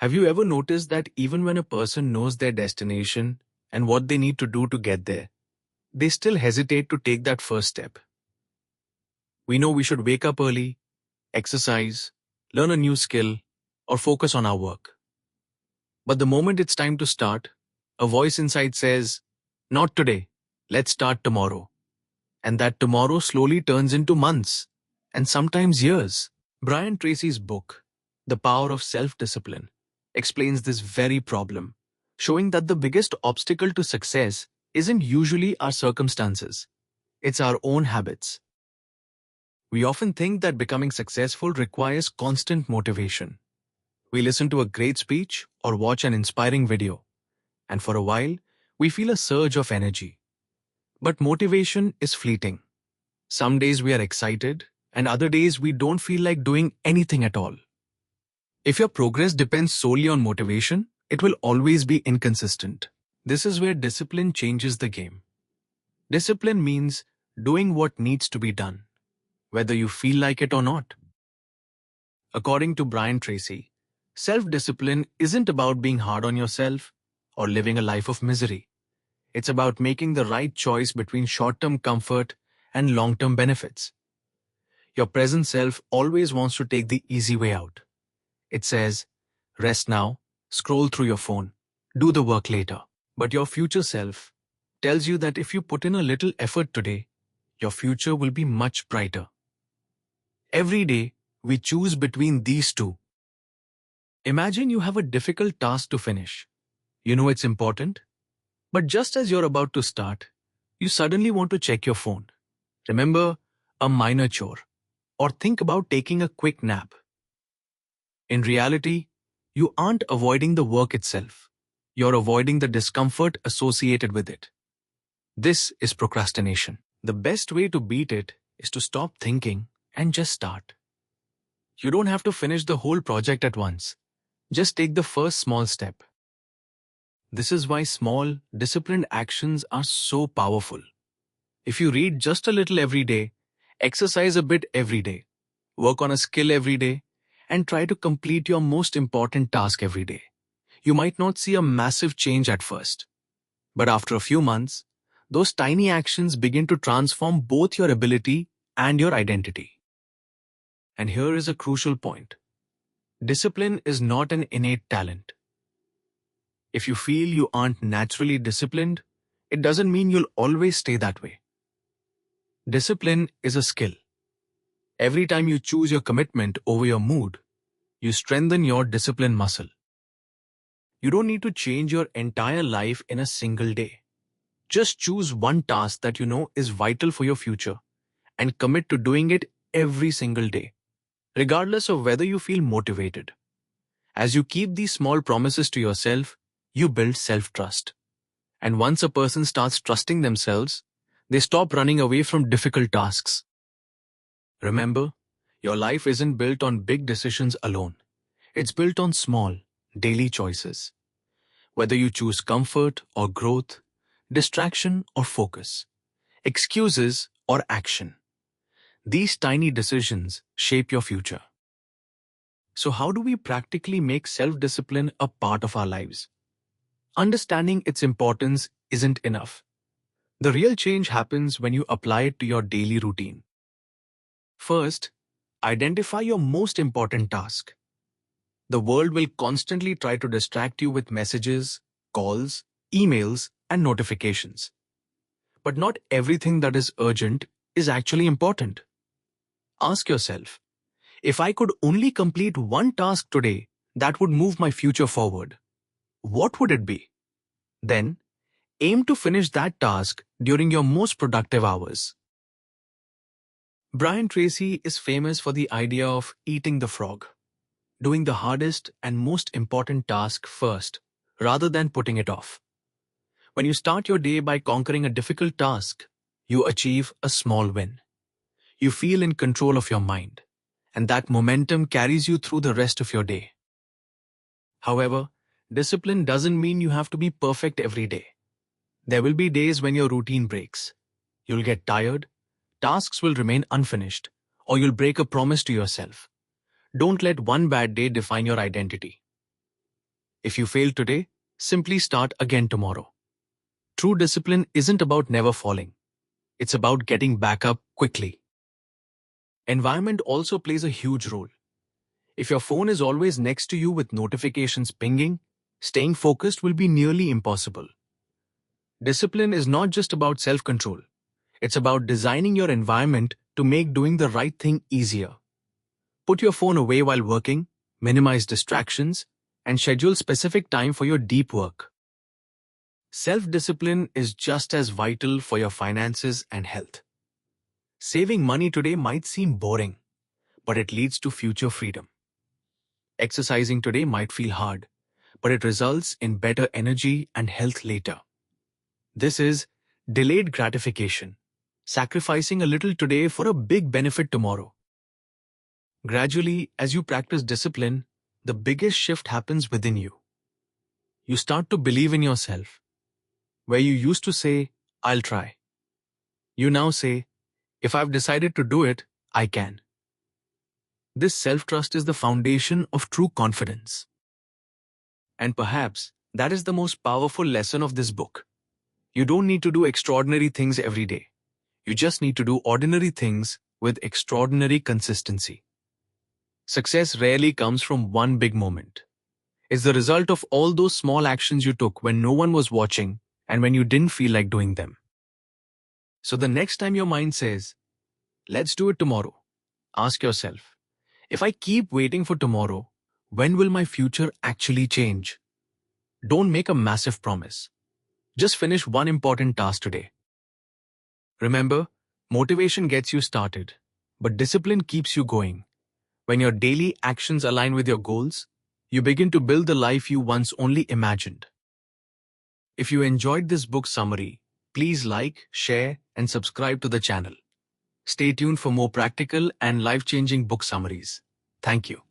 Have you ever noticed that even when a person knows their destination and what they need to do to get there, they still hesitate to take that first step? We know we should wake up early, exercise, learn a new skill, or focus on our work. But the moment it's time to start, a voice inside says, "Not today, let's start tomorrow." And that tomorrow slowly turns into months, and sometimes years. Brian Tracy's book, The Power of Self-Discipline, explains this very problem, showing that the biggest obstacle to success isn't usually our circumstances, it's our own habits. We often think that becoming successful requires constant motivation. We listen to a great speech or watch an inspiring video, and for a while, we feel a surge of energy. But motivation is fleeting. Some days we are excited, and other days we don't feel like doing anything at all. If your progress depends solely on motivation, it will always be inconsistent. This is where discipline changes the game. Discipline means doing what needs to be done, whether you feel like it or not. According to Brian Tracy, self-discipline isn't about being hard on yourself or living a life of misery. It's about making the right choice between short-term comfort and long-term benefits. Your present self always wants to take the easy way out. It says, rest now, scroll through your phone, do the work later. But your future self tells you that if you put in a little effort today, your future will be much brighter. Every day, we choose between these two. Imagine you have a difficult task to finish. You know it's important, but just as you're about to start, you suddenly want to check your phone. Remember a minor chore, or think about taking a quick nap. In reality, you aren't avoiding the work itself. You're avoiding the discomfort associated with it. This is procrastination. The best way to beat it is to stop thinking and just start. You don't have to finish the whole project at once. Just take the first small step. This is why small, disciplined actions are so powerful. If you read just a little every day, exercise a bit every day, work on a skill every day, and try to complete your most important task every day, you might not see a massive change at first. But after a few months, those tiny actions begin to transform both your ability and your identity. And here is a crucial point. Discipline is not an innate talent. If you feel you aren't naturally disciplined, it doesn't mean you'll always stay that way. Discipline is a skill. Every time you choose your commitment over your mood, you strengthen your discipline muscle. You don't need to change your entire life in a single day. Just choose one task that you know is vital for your future and commit to doing it every single day, regardless of whether you feel motivated. As you keep these small promises to yourself, you build self-trust. And once a person starts trusting themselves, they stop running away from difficult tasks. Remember, your life isn't built on big decisions alone. It's built on small, daily choices. Whether you choose comfort or growth, distraction or focus, excuses or action, these tiny decisions shape your future. So how do we practically make self-discipline a part of our lives? Understanding its importance isn't enough. The real change happens when you apply it to your daily routine. First, identify your most important task. The world will constantly try to distract you with messages, calls, emails, and notifications. But not everything that is urgent is actually important. Ask yourself, if I could only complete one task today that would move my future forward, what would it be? Then, aim to finish that task during your most productive hours. Brian Tracy is famous for the idea of eating the frog, doing the hardest and most important task first, rather than putting it off. When you start your day by conquering a difficult task, you achieve a small win. You feel in control of your mind, and that momentum carries you through the rest of your day. However, discipline doesn't mean you have to be perfect every day. There will be days when your routine breaks. You'll get tired, tasks will remain unfinished, or you'll break a promise to yourself. Don't let one bad day define your identity. If you fail today, simply start again tomorrow. True discipline isn't about never falling. It's about getting back up quickly. Environment also plays a huge role. If your phone is always next to you with notifications pinging, staying focused will be nearly impossible. Discipline is not just about self-control. It's about designing your environment to make doing the right thing easier. Put your phone away while working, minimize distractions, and schedule specific time for your deep work. Self-discipline is just as vital for your finances and health. Saving money today might seem boring, but it leads to future freedom. Exercising today might feel hard, but it results in better energy and health later. This is delayed gratification, sacrificing a little today for a big benefit tomorrow. Gradually, as you practice discipline, the biggest shift happens within you. You start to believe in yourself. Where you used to say, "I'll try," you now say, "If I've decided to do it, I can." This self-trust is the foundation of true confidence. And perhaps that is the most powerful lesson of this book. You don't need to do extraordinary things every day. You just need to do ordinary things with extraordinary consistency. Success rarely comes from one big moment. It's the result of all those small actions you took when no one was watching and when you didn't feel like doing them. So the next time your mind says, "Let's do it tomorrow," ask yourself, if I keep waiting for tomorrow, when will my future actually change? Don't make a massive promise. Just finish one important task today. Remember, motivation gets you started, but discipline keeps you going. When your daily actions align with your goals, you begin to build the life you once only imagined. If you enjoyed this book summary, please like, share, and subscribe to the channel. Stay tuned for more practical and life-changing book summaries. Thank you.